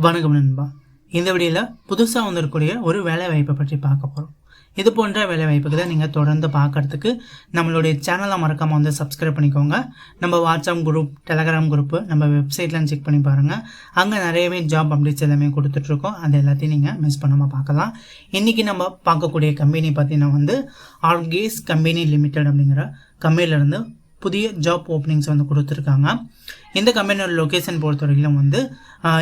வணக்கம் நண்பா. இந்த வீடியோவில் புதுசாக வந்திருக்கக்கூடிய ஒரு வேலை வாய்ப்பை பற்றி பார்க்க போகிறோம். இது போன்ற வேலை வாய்ப்புகளை நீங்கள் தொடர்ந்து பார்க்கறதுக்கு நம்மளுடைய சேனலை மறக்காமல் வந்து சப்ஸ்கிரைப் பண்ணிக்கோங்க. நம்ம வாட்ஸ்அப் குரூப், டெலகிராம் குரூப்பு, நம்ம வெப்சைட்லாம் செக் பண்ணி பாருங்கள். அங்கே நிறையவே ஜாப் அப்டேட்ஸ் எல்லாமே கொடுத்துட்ருக்கோம். அது எல்லாத்தையும் நீங்கள் மிஸ் பண்ணாமல் பார்க்கலாம். இன்றைக்கி நம்ம பார்க்கக்கூடிய கம்பெனி பார்த்தீங்கன்னா வந்து ஆர்கேஸ் கம்பெனி லிமிடெட் அப்படிங்கிற கம்பெனிலேருந்து புதிய ஜாப் ஓப்பனிங்ஸ் வந்து கொடுத்துருக்காங்க. இந்த கம்பெனியோட லொக்கேஷன் பொறுத்தவரைக்கும் வந்து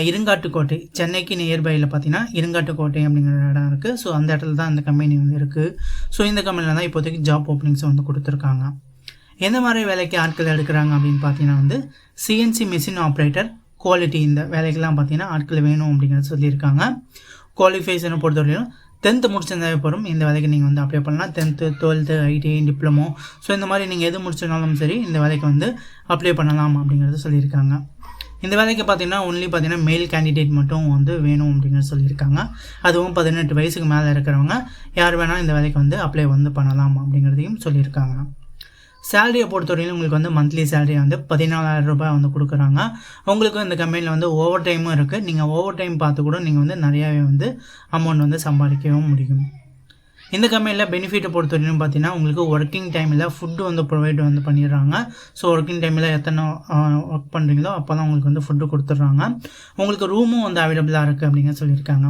இருங்காட்டுக்கோட்டை, சென்னைக்கு நியர்பையில் பார்த்தீங்கன்னா இருங்காட்டுக்கோட்டை அப்படிங்கிற இடம் இருக்குது. ஸோ அந்த இடத்துல தான் இந்த கம்பெனி வந்து இருக்குது. ஸோ இந்த கம்பெனியில் தான் இப்போதைக்கு ஜாப் ஓப்பனிங்ஸ் வந்து கொடுத்துருக்காங்க. எந்த மாதிரி வேலைக்கு ஆட்கள் எடுக்கிறாங்க அப்படின்னு பார்த்தீங்கன்னா வந்து சிஎன்சி மிஷின் ஆப்ரேட்டர், குவாலிட்டி, இந்த வேலைக்கெல்லாம் பார்த்தீங்கன்னா ஆட்கள் வேணும் அப்படிங்கிறத சொல்லியிருக்காங்க. குவாலிஃபிகேஷனை பொறுத்தவரைக்கும் 10th முடிச்சிருந்தாவே போகிறோம். இந்த வேலைக்கு நீங்கள் வந்து அப்ளை பண்ணலாம். 10th, 12th, ITI, diploma, so இந்த மாதிரி நீங்கள் எது முடிச்சிருந்தாலும் சரி இந்த வேலைக்கு வந்து அப்ளை பண்ணலாம் அப்படிங்கிறத சொல்லியிருக்காங்க. இந்த வேலைக்கு பார்த்தீங்கன்னா மேல் கேண்டிடேட் மட்டும் வந்து வேணும் அப்படிங்கிறது சொல்லியிருக்காங்க. அதுவும் 18 வயசுக்கு மேலே இருக்கிறவங்க யார் வேணால் இந்த வேலைக்கு வந்து அப்ளை வந்து பண்ணலாம் அப்படிங்கிறதையும் சொல்லியிருக்காங்க. சேலரியை பொறுத்தவரைக்கும் உங்களுக்கு வந்து மந்த்லி சேலரி வந்து 14,000 ரூபாய் வந்து கொடுக்குறாங்க. உங்களுக்கு இந்த கம்பெனியில் வந்து ஓவர் டைமும் இருக்குது. நீங்கள் ஓவர் டைம் பார்த்து கூட நீங்கள் வந்து நிறையாவே வந்து அமௌண்ட் வந்து சம்பாதிக்கவும் முடியும். இந்த கம்பெனியில் பெனிஃபிட்டை பொறுத்தவரைக்கும் பார்த்தீங்கன்னா உங்களுக்கு ஒர்க்கிங் டைமில் ஃபுட்டு வந்து ப்ரொவைட் வந்து பண்ணிடுறாங்க. ஸோ ஒர்க்கிங் டைமில் எத்தனை ஒர்க் பண்ணுறீங்களோ அப்போ தான் உங்களுக்கு வந்து ஃபுட்டு கொடுத்துட்றாங்க. உங்களுக்கு ரூமும் வந்து அவைலபிளாக இருக்குது அப்படிங்கிற சொல்லியிருக்காங்க.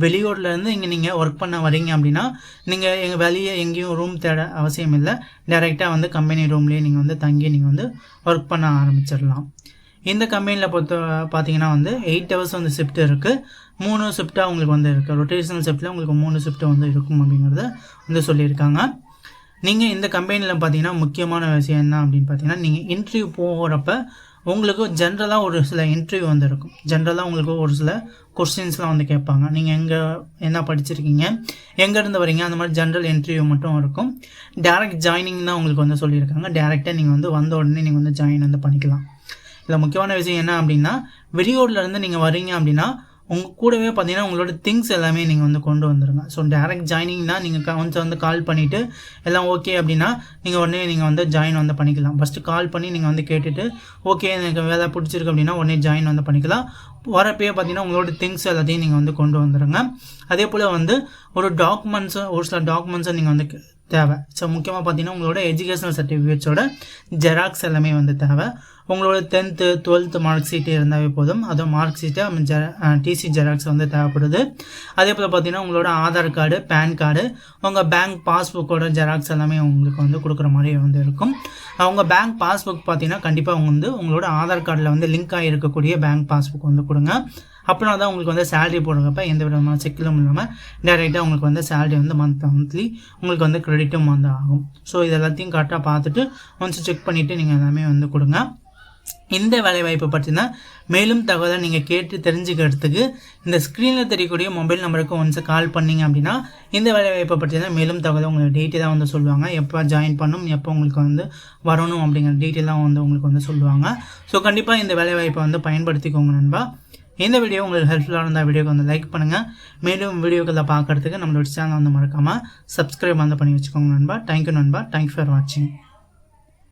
வெளியூர்லேருந்து இங்கே நீங்கள் ஒர்க் பண்ண வரீங்க அப்படின்னா நீங்கள் எங்கள் வெளியே எங்கேயும் ரூம் தேட அவசியம் இல்லை. டைரெக்டாக வந்து கம்பெனி ரூம்லேயே நீங்கள் வந்து தங்கி நீங்கள் வந்து ஒர்க் பண்ண ஆரம்பிச்சிடலாம். இந்த கம்பெனியில் பார்த்தீங்கன்னா வந்து 8 hours வந்து ஷிஃப்ட் இருக்குது. 3 ஷிஃப்ட்டாக உங்களுக்கு வந்து இருக்குது. ரொட்டேஷனல் ஷிஃப்ட்டில் உங்களுக்கு 3 ஷிஃப்ட்டு வந்து இருக்கும் அப்படிங்கிறத வந்து சொல்லியிருக்காங்க. நீங்கள் இந்த கம்பெனியில் பார்த்தீங்கன்னா முக்கியமான விஷயம் என்ன அப்படின்னு பார்த்தீங்கன்னா நீங்கள் இன்டர்வியூ போகிறப்ப உங்களுக்கு ஜென்ரலாக ஒரு சில இன்டர்வியூ வந்து இருக்கும். ஜென்ரலாக உங்களுக்கு ஒரு சில கொஸ்டின்ஸ்லாம் வந்து கேட்பாங்க. நீங்கள் என்ன படிச்சிருக்கீங்க, எங்கேருந்து வரீங்க, அந்த மாதிரி ஜென்ரல் இன்டர்வியூ மட்டும் இருக்கும். டேரெக்ட் ஜாயினிங் தான் உங்களுக்கு வந்து சொல்லியிருக்காங்க. டேரெக்டாக நீங்கள் வந்து வந்த உடனே நீங்கள் வந்து ஜாயின் வந்து பண்ணிக்கலாம். இதில் முக்கியமான விஷயம் என்ன அப்படின்னா வெளியூர்லேருந்து நீங்கள் வரீங்க அப்படின்னா உங்கள் கூடவே பார்த்தீங்கன்னா உங்களோட திங்ஸ் எல்லாமே நீங்கள் வந்து கொண்டு வந்துடுங்க. ஸோ டேரெக்ட் ஜாயினிங்னா நீங்கள் கொஞ்சம் வந்து கால் பண்ணிவிட்டு எல்லாம் ஓகே அப்படின்னா நீங்கள் உடனே நீங்கள் வந்து ஜாயின் வந்து பண்ணிக்கலாம். ஃபஸ்ட்டு கால் பண்ணி நீங்கள் வந்து கேட்டுட்டு ஓகே எனக்கு வேலை பிடிச்சிருக்கு அப்படின்னா உடனே ஜாயின் வந்து பண்ணிக்கலாம். வரப்பே பார்த்தீங்கன்னா உங்களோட திங்ஸ் எல்லாத்தையும் நீங்கள் வந்து கொண்டு வந்துடுங்க. அதே போல் வந்து ஒரு சில டாக்குமெண்ட்ஸை நீங்கள் வந்து தேவை. ஸோ முக்கியமாக பார்த்தீங்கன்னா உங்களோட எஜுகேஷனல் சர்டிஃபிகேட்ஸோட ஜெராக்ஸ் எல்லாமே வந்து தேவை. உங்களோட 10th, 12th மார்க் ஷீட்டு இருந்தாவே போதும். அதுவும் மார்க் ஷீட்டு, டிசி ஜெராக்ஸ் வந்து தேவைப்படுது. அதே போல் பார்த்தீங்கன்னா உங்களோட ஆதார் கார்டு, பேன் கார்டு, உங்கள் பேங்க் பாஸ்புக்கோட ஜெராக்ஸ் எல்லாமே உங்களுக்கு வந்து கொடுக்குற மாதிரி வந்து இருக்கும். அவங்க பேங்க் பாஸ்புக் பார்த்தீங்கன்னா கண்டிப்பாக வந்து உங்களோட ஆதார் கார்டில் வந்து லிங்க் ஆகிருக்கக்கூடிய பேங்க் பாஸ்புக் வந்து கொடுங்க. அப்படின்னா தான் உங்களுக்கு வந்து சேலரி போடுறப்ப எந்த விதமான செக்கிலும் இல்லாமல் டைரெக்டாக உங்களுக்கு வந்து சேலரி வந்து மந்த்லி உங்களுக்கு வந்து கிரெடிட்டும் வந்து ஆகும். ஸோ இது எல்லாத்தையும் கரெக்டாக பார்த்துட்டு ஒன்ஸ் செக் பண்ணிவிட்டு நீங்கள் எல்லாமே வந்து கொடுங்க. இந்த வேலைவாய்ப்பை பற்றினா மேலும் தகவலை நீங்கள் கேட்டு தெரிஞ்சுக்கிறதுக்கு இந்த ஸ்க்ரீனில் தெரியக்கூடிய மொபைல் நம்பருக்கு ஒன்ஸ் கால் பண்ணிங்க அப்படின்னா இந்த வேலைவாய்ப்பை பற்றினா மேலும் தகவலை உங்களுக்கு டீட்டெயிலாக வந்து சொல்லுவாங்க. எப்போ ஜாயின் பண்ணணும், எப்போ உங்களுக்கு வந்து வரணும் அப்படிங்கிற டீட்டெயிலாக வந்து உங்களுக்கு வந்து சொல்லுவாங்க. ஸோ கண்டிப்பாக இந்த வேலைவாய்ப்பை வந்து பயன்படுத்திக்கோங்க நண்பா. இந்த வீடியோ உங்களுக்கு ஹெல்ப்ஃபுல்லாக இருந்தால் வீடியோக்கு வந்து லைக் பண்ணுங்கள். மேலும் வீடியோக்களை பார்க்குறதுக்கு நம்மளோட சேனல் வந்து மறக்காமல் சப்ஸ்கிரைப் வந்து பண்ணி வச்சுக்கோங்க நண்பா. தேங்க்யூ நண்பா. தேங்க்யூ ஃபார் வாட்சிங்.